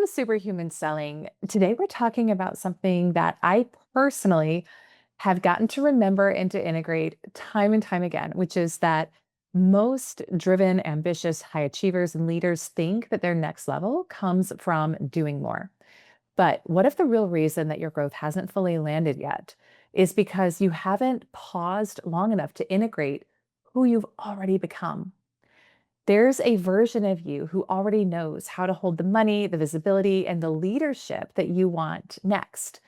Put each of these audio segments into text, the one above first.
to Superhuman Selling. Today, we're talking about something that I personally have gotten to remember and to integrate time and time again, which is that most driven, ambitious, high achievers and leaders think that their next level comes from doing more. But what if the real reason that your growth hasn't fully landed yet is because you haven't paused long enough to integrate who you've already become? There's a version of you who already knows how to hold the money, the visibility, and the leadership that you want next.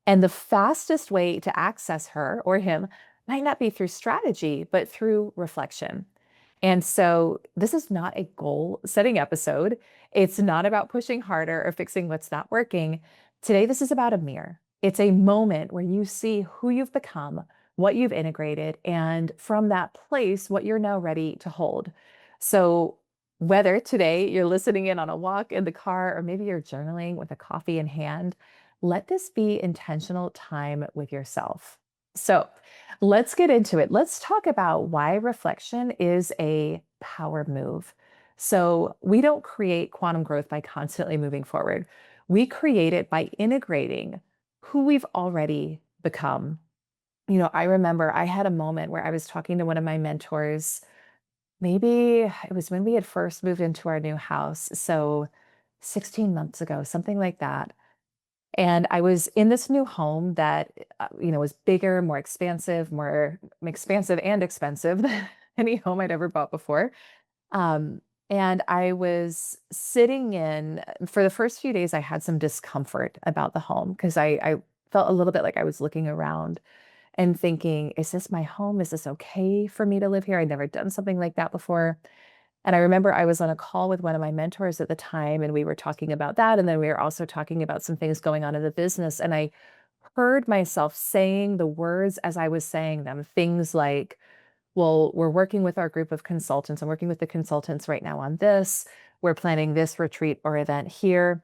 And the fastest way to access her or him might not be through strategy, but through reflection. And so this is not a goal setting episode. It's not about pushing harder or fixing what's not working. Today, this is about a mirror. It's a moment where you see who you've become, what you've integrated, and from that place, what you're now ready to hold. So, whether today you're listening in on a walk in the car, or maybe you're journaling with a coffee in hand, let this be intentional time with yourself. So, let's get into it. Let's talk about why reflection is a power move. So, we don't create quantum growth by constantly moving forward. We create it by integrating who we've already become. I remember I had a moment where I was talking to one of my mentors. Maybe it was when we had first moved into our new house. So 16 months ago, something like that. And I was in this new home that, was bigger, more expansive and expensive than any home I'd ever bought before. Um, and I was sitting in, for the first few days, I had some discomfort about the home because I felt a little bit like I was looking around and thinking, is this my home? Is this okay for me to live here? I'd never done something like that before. And I remember I was on a call with one of my mentors at the time, and we were talking about that. And then we were also talking about some things going on in the business. And I heard myself saying the words as I was saying them, things like, well, we're working with our group of consultants. I'm working with the consultants right now on this. We're planning this retreat or event here.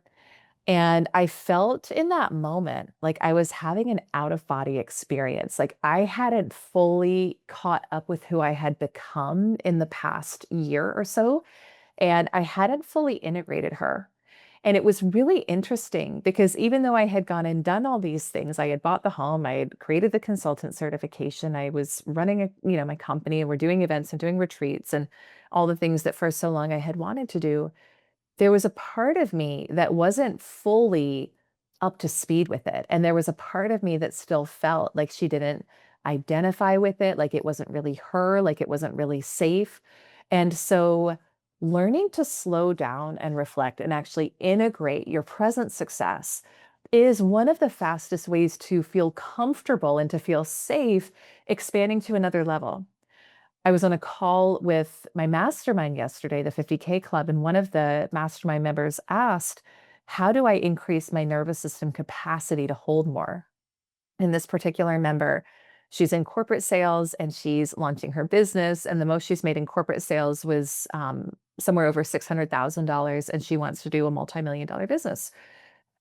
And I felt in that moment like I was having an out of body experience. Like I hadn't fully caught up with who I had become in the past year or so. And I hadn't fully integrated her. And it was really interesting because even though I had gone and done all these things, I had bought the home, I had created the consultant certification, I was running my company, and we're doing events and doing retreats and all the things that for so long I had wanted to do. There was a part of me that wasn't fully up to speed with it. And there was a part of me that still felt like she didn't identify with it, like it wasn't really her, like it wasn't really safe. And so learning to slow down and reflect and actually integrate your present success is one of the fastest ways to feel comfortable and to feel safe expanding to another level. I was on a call with my mastermind yesterday, the 50K Club, and one of the mastermind members asked, how do I increase my nervous system capacity to hold more? And this particular member, she's in corporate sales and she's launching her business. And the most she's made in corporate sales was somewhere over $600,000. And she wants to do a multi-million-dollar business.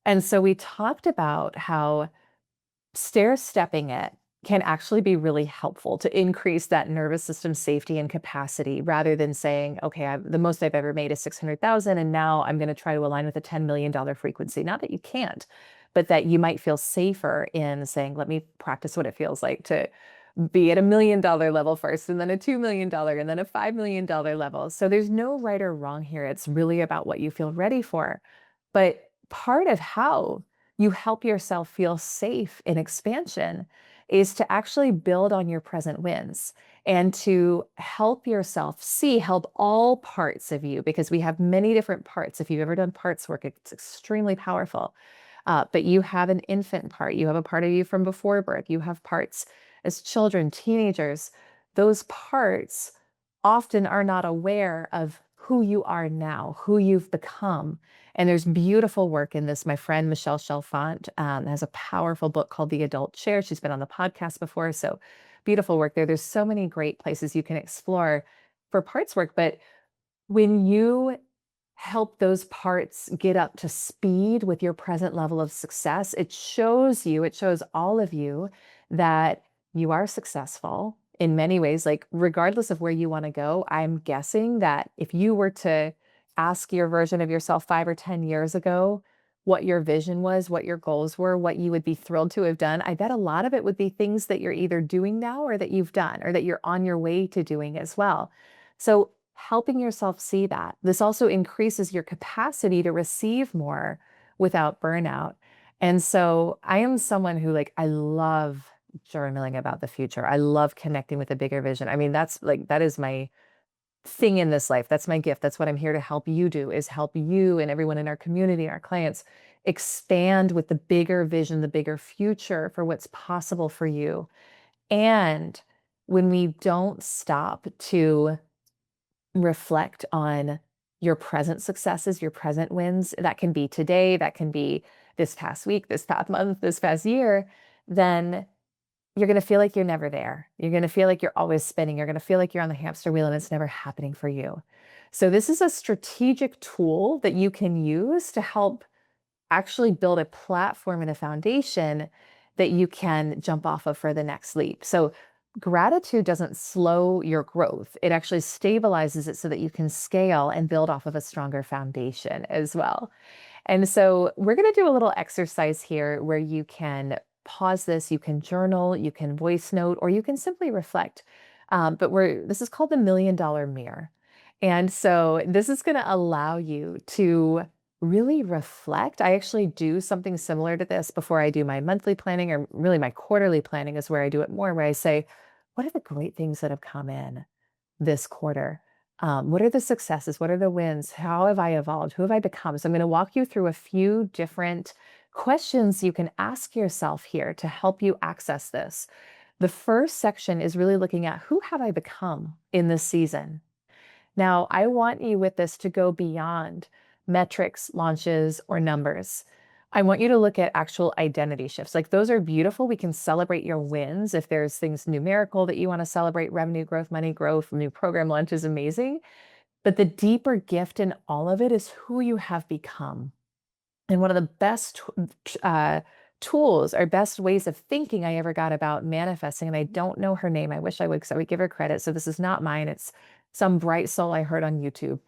And so we talked about how stair stepping it can actually be really helpful to increase that nervous system safety and capacity rather than saying, okay, the most I've ever made is 600,000 and now I'm going to try to align with a $10 million frequency. Not that you can't, but that you might feel safer in saying, let me practice what it feels like to be at $1 million level first, and then a $2 million, and then a $5 million level. So there's no right or wrong here. It's really about what you feel ready for. But part of how you help yourself feel safe in expansion is to actually build on your present wins and to help yourself help all parts of you, because we have many different parts. If you've ever done parts work, it's extremely powerful. But you have an infant part, you have a part of you from before birth, you have parts as children, teenagers. Those parts often are not aware of who you are now, who you've become. And there's beautiful work in this. My friend Michelle Chalfant has a powerful book called The Adult Chair. She's been on the podcast before. So beautiful work there. There's so many great places you can explore for parts work. But when you help those parts get up to speed with your present level of success, it shows all of you that you are successful in many ways. Like, regardless of where you want to go, I'm guessing that if you were to ask your version of yourself 5 or 10 years ago, what your vision was, what your goals were, what you would be thrilled to have done, I bet a lot of it would be things that you're either doing now or that you've done or that you're on your way to doing as well. So, helping yourself see that. This also increases your capacity to receive more without burnout. And so, I am someone who, like, I love journaling about the future. I love connecting with a bigger vision. I mean, that is my thing in this life. That's my gift. That's what I'm here to help you do, is help you and everyone in our community, our clients, expand with the bigger vision, the bigger future for what's possible for you. And when we don't stop to reflect on your present successes, your present wins, that can be today, that can be this past week, this past month, this past year, then you're gonna feel like you're never there. You're gonna feel like you're always spinning. You're gonna feel like you're on the hamster wheel and it's never happening for you. So this is a strategic tool that you can use to help actually build a platform and a foundation that you can jump off of for the next leap. So gratitude doesn't slow your growth. It actually stabilizes it so that you can scale and build off of a stronger foundation as well. And so we're going to do a little exercise here where you can pause this, you can journal, you can voice note, or you can simply reflect. This is called the $1 million mirror. And so this is going to allow you to really reflect. I actually do something similar to this before I do my monthly planning, or really my quarterly planning is where I do it more, where I say, what are the great things that have come in this quarter? What are the successes? What are the wins? How have I evolved? Who have I become? So I'm going to walk you through a few different questions you can ask yourself here to help you access this. The first section is really looking at, who have I become in this season? Now, I want you with this to go beyond metrics, launches, or numbers. I want you to look at actual identity shifts. Like, those are beautiful. We can celebrate your wins. If there's things numerical that you want to celebrate, revenue growth, money growth, new program launch is amazing. But the deeper gift in all of it is who you have become. And one of the best tools or best ways of thinking I ever got about manifesting, and I don't know her name. I wish I would, because I would give her credit. So this is not mine. It's some bright soul I heard on YouTube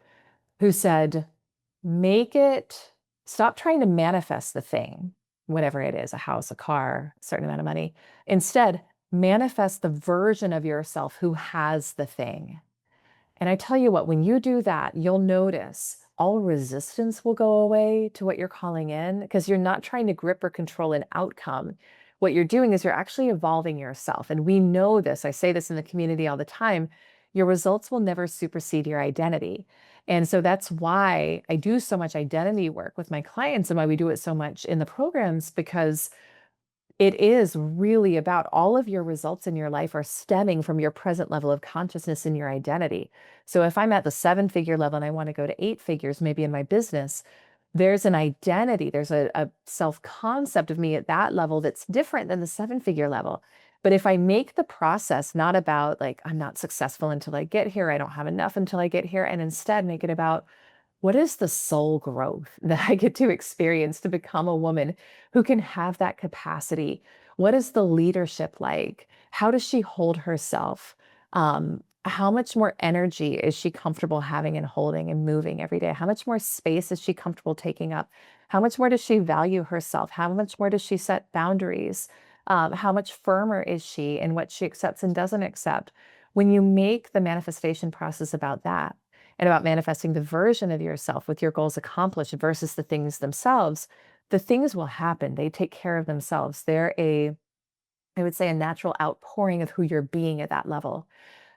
who said, make it, stop trying to manifest the thing, whatever it is, a house, a car, a certain amount of money. Instead, manifest the version of yourself who has the thing. And I tell you what, when you do that, you'll notice all resistance will go away to what you're calling in, because you're not trying to grip or control an outcome. What you're doing is you're actually evolving yourself. And we know this. I say this in the community all the time. Your results will never supersede your identity. And so that's why I do so much identity work with my clients and why we do it so much in the programs, because it is really about all of your results in your life are stemming from your present level of consciousness and your identity. So if I'm at the 7-figure level and I want to go to 8 figures, maybe in my business, there's an identity, there's a self-concept of me at that level that's different than the 7-figure level. But if I make the process not about, like, I'm not successful until I get here, I don't have enough until I get here, and instead make it about, what is the soul growth that I get to experience to become a woman who can have that capacity? What is the leadership like? How does she hold herself? How much more energy is she comfortable having and holding and moving every day? How much more space is she comfortable taking up? How much more does she value herself? How much more does she set boundaries? How much firmer is she in what she accepts and doesn't accept? When you make the manifestation process about that, and about manifesting the version of yourself with your goals accomplished versus the things themselves, the things will happen. They take care of themselves. I would say, a natural outpouring of who you're being at that level.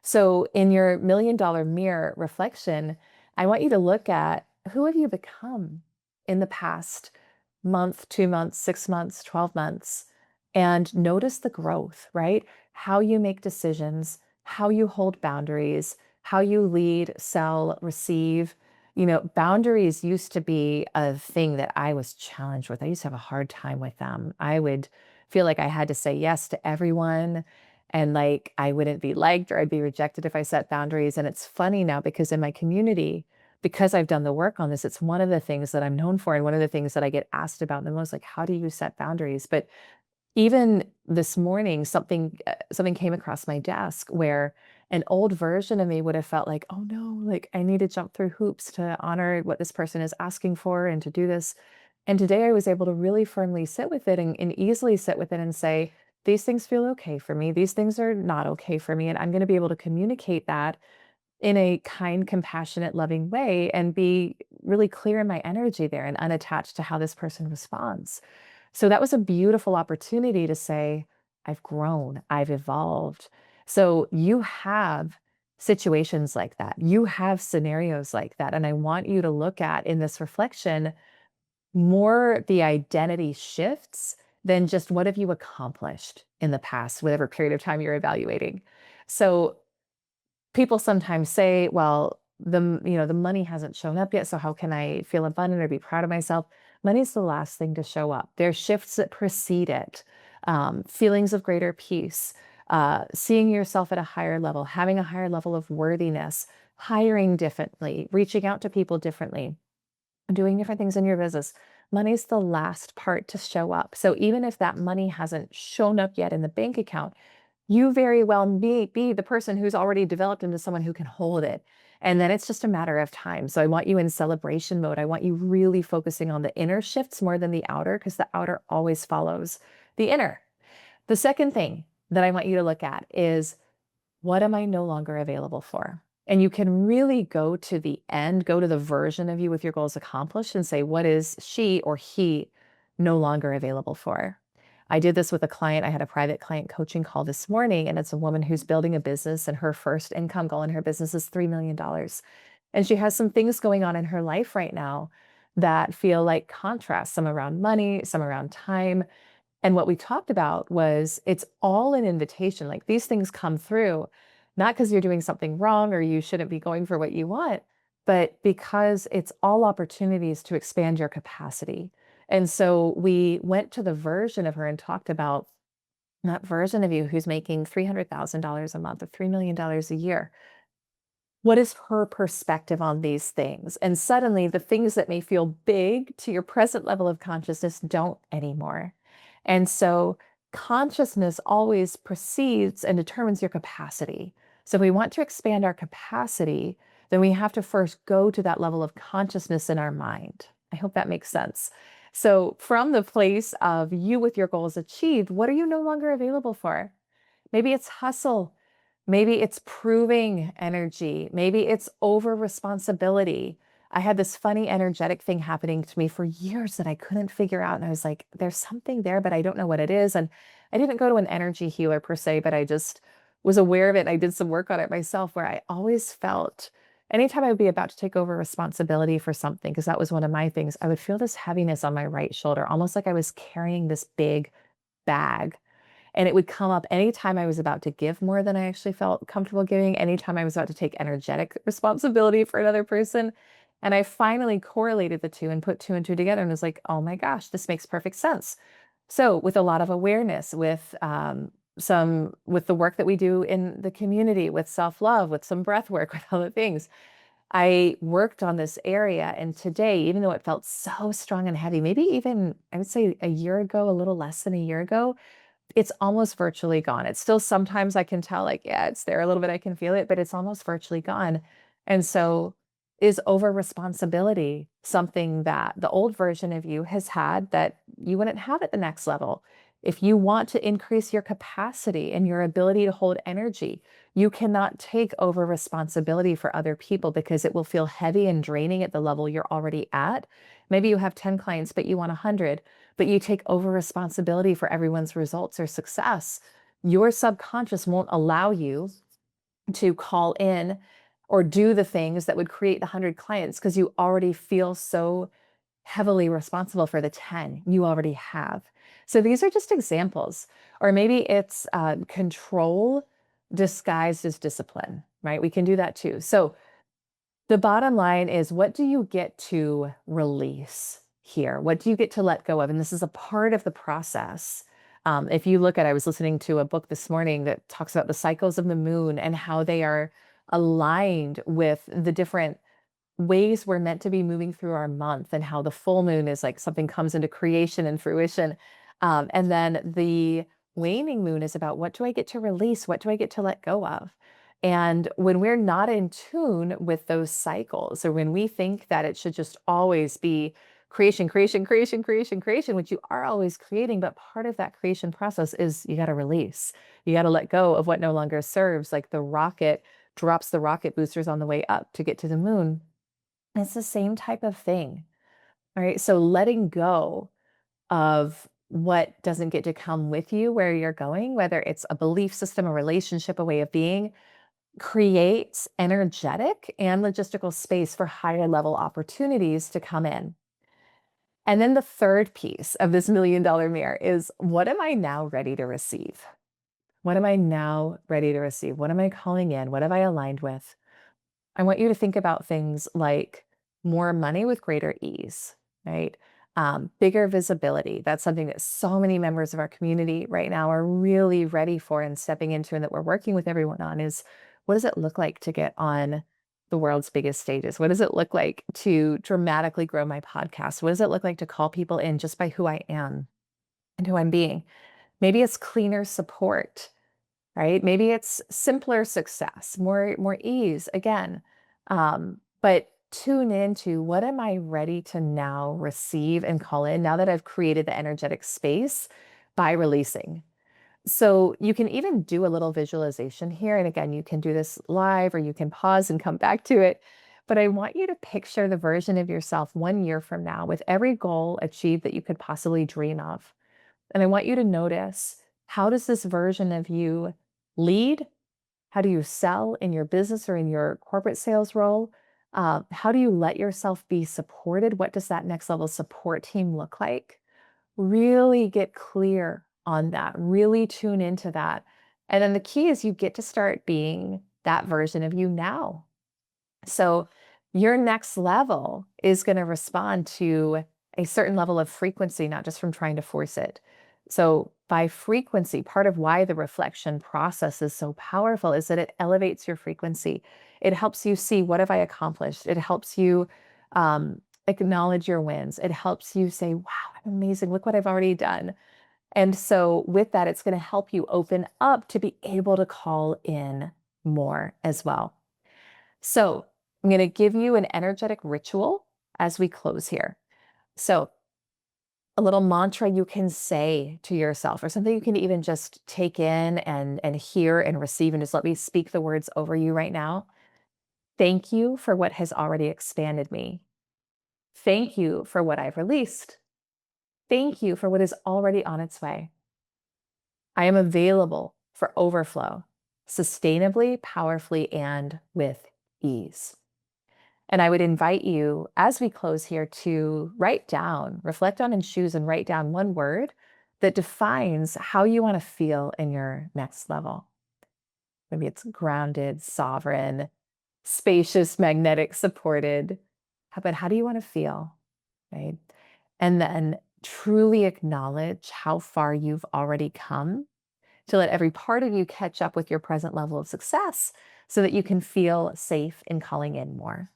So in your $1 million mirror reflection, I want you to look at, who have you become in the past month, 2 months, 6 months, 12 months, and notice the growth, right? How you make decisions, how you hold boundaries, how you lead, sell, receive. Boundaries used to be a thing that I was challenged with. I used to have a hard time with them. I would feel like I had to say yes to everyone, and like I wouldn't be liked or I'd be rejected if I set boundaries. And it's funny now, because in my community, because I've done the work on this, it's one of the things that I'm known for. And one of the things that I get asked about the most, like, how do you set boundaries? But even this morning, something came across my desk where an old version of me would have felt like, oh no, like I need to jump through hoops to honor what this person is asking for and to do this. And today I was able to really firmly sit with it and easily sit with it and say, these things feel okay for me. These things are not okay for me. And I'm going to be able to communicate that in a kind, compassionate, loving way and be really clear in my energy there and unattached to how this person responds. So that was a beautiful opportunity to say, I've grown, I've evolved. So you have situations like that. You have scenarios like that. And I want you to look at in this reflection more the identity shifts than just what have you accomplished in the past, whatever period of time you're evaluating. So people sometimes say, well, the money hasn't shown up yet, so how can I feel abundant or be proud of myself? Money's the last thing to show up. There's shifts that precede it. Feelings of greater peace, seeing yourself at a higher level, having a higher level of worthiness, hiring differently, reaching out to people differently, doing different things in your business. Money's the last part to show up. So even if that money hasn't shown up yet in the bank account, you very well be the person who's already developed into someone who can hold it. And then it's just a matter of time. So I want you in celebration mode. I want you really focusing on the inner shifts more than the outer, because the outer always follows the inner. The second thing that I want you to look at is, what am I no longer available for? And you can really go to the end, go to the version of you with your goals accomplished and say, what is she or he no longer available for? I did this with a client. I had a private client coaching call this morning, and it's a woman who's building a business, and her first income goal in her business is $3 million. And she has some things going on in her life right now that feel like contrast, some around money, some around time. And what we talked about was it's all an invitation. Like, these things come through, not because you're doing something wrong or you shouldn't be going for what you want, but because it's all opportunities to expand your capacity. And so we went to the version of her and talked about that version of you who's making $300,000 a month or $3 million a year. What is her perspective on these things? And suddenly the things that may feel big to your present level of consciousness don't anymore. And so consciousness always precedes and determines your capacity. So if we want to expand our capacity, then we have to first go to that level of consciousness in our mind. I hope that makes sense. So from the place of you with your goals achieved, what are you no longer available for? Maybe it's hustle. Maybe it's proving energy. Maybe it's over responsibility. I had this funny energetic thing happening to me for years that I couldn't figure out. And I was like, there's something there, but I don't know what it is. And I didn't go to an energy healer per se, but I just was aware of it. And I did some work on it myself, where I always felt anytime I would be about to take over responsibility for something, because that was one of my things, I would feel this heaviness on my right shoulder, almost like I was carrying this big bag. And it would come up anytime I was about to give more than I actually felt comfortable giving, anytime I was about to take energetic responsibility for another person. And I finally correlated the two and put two and two together and was like, oh my gosh, this makes perfect sense. So with a lot of awareness, with with the work that we do in the community, with self-love, with some breath work, with all the things, I worked on this area. And today, even though it felt so strong and heavy, maybe even I would say a year ago, a little less than a year ago, it's almost virtually gone. It's still sometimes I can tell, like, yeah, it's there a little bit, I can feel it, but it's almost virtually gone. And so is over responsibility something that the old version of you has had that you wouldn't have at the next level? If you want to increase your capacity and your ability to hold energy, you cannot take over responsibility for other people, because it will feel heavy and draining at the level you're already at. Maybe you have 10 clients, but you want 100, but you take over responsibility for everyone's results or success. Your subconscious won't allow you to call in or do the things that would create the 100 clients, because you already feel so heavily responsible for the 10 you already have. So these are just examples. Or maybe it's control disguised as discipline, right? We can do that too. So the bottom line is, what do you get to release here? What do you get to let go of? And this is a part of the process. If you look at, I was listening to a book this morning that talks about the cycles of the moon and how they are aligned with the different ways we're meant to be moving through our month, and how the full moon is like something comes into creation and fruition. And then the waning moon is about, what do I get to release? What do I get to let go of? And when we're not in tune with those cycles, or when we think that it should just always be creation, creation, creation, creation, creation, which you are always creating. But part of that creation process is you got to release. You got to let go of what no longer serves. Like the rocket drops the rocket boosters on the way up to get to the moon. It's the same type of thing. All right. So letting go of what doesn't get to come with you where you're going, whether it's a belief system, a relationship, a way of being, creates energetic and logistical space for higher level opportunities to come in. And then the third piece of this $1,000,000 mirror is, what am I now ready to receive? What am I now ready to receive? What am I calling in? What have I aligned with? I want you to think about things like more money with greater ease, right? Bigger visibility. That's something that so many members of our community right now are really ready for and stepping into, and that we're working with everyone on is, what does it look like to get on the world's biggest stages? What does it look like to dramatically grow my podcast? What does it look like to call people in just by who I am and who I'm being? Maybe it's cleaner support, right? Maybe it's simpler success, more ease again. But tune into, what am I ready to now receive and call in now that I've created the energetic space by releasing? So you can even do a little visualization here. And again, you can do this live or you can pause and come back to it. But I want you to picture the version of yourself 1 year from now with every goal achieved that you could possibly dream of. And I want you to notice, how does this version of you lead? How do you sell in your business or in your corporate sales role? How do you let yourself be supported? What does that next level support team look like? Really get clear on that, really tune into that. And then the key is, you get to start being that version of you now. So your next level is going to respond to a certain level of frequency, not just from trying to force it. So by frequency, part of why the reflection process is so powerful is that it elevates your frequency. It helps you see, what have I accomplished? It helps you acknowledge your wins. It helps you say, wow, I'm amazing. Look what I've already done. And so with that, it's going to help you open up to be able to call in more as well. So I'm going to give you an energetic ritual as we close here. So a little mantra you can say to yourself, or something you can even just take in and hear and receive, and just let me speak the words over you right now. Thank you for what has already expanded me. Thank you for what I've released. Thank you for what is already on its way. I am available for overflow, sustainably, powerfully, and with ease. And I would invite you, as we close here, to write down, reflect on and choose and write down one word that defines how you want to feel in your next level. Maybe it's grounded, sovereign, spacious, magnetic, supported. But how do you want to feel, right? And then truly acknowledge how far you've already come, to let every part of you catch up with your present level of success so that you can feel safe in calling in more.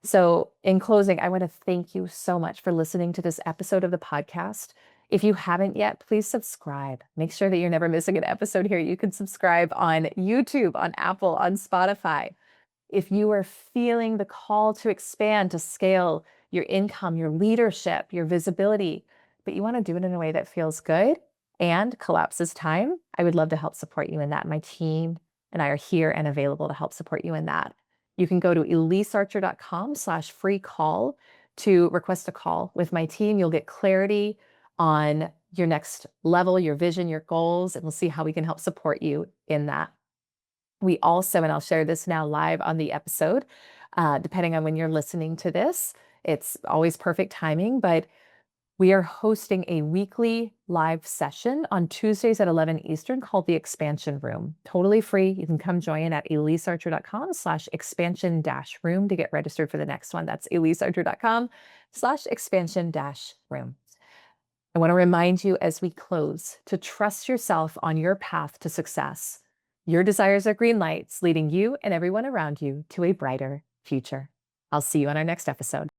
So in closing, I want to thank you so much for listening to this episode of the podcast. If you haven't yet, please subscribe. Make sure that you're never missing an episode here. You can subscribe on YouTube, on Apple, on Spotify. If you are feeling the call to expand, to scale your income, your leadership, your visibility, but you want to do it in a way that feels good and collapses time, I would love to help support you in that. My team and I are here and available to help support you in that. You can go to ElyseArcher.com/free call to request a call with my team. You'll get clarity on your next level, your vision, your goals, and we'll see how we can help support you in that. We also, and I'll share this now live on the episode, depending on when you're listening to this, it's always perfect timing, but we are hosting a weekly live session on Tuesdays at 11 Eastern called the Expansion Room. Totally free. You can come join at ElyseArcher.com/expansion-room to get registered for the next one. That's ElyseArcher.com/expansion-room. I want to remind you as we close to trust yourself on your path to success. Your desires are green lights leading you and everyone around you to a brighter future. I'll see you on our next episode.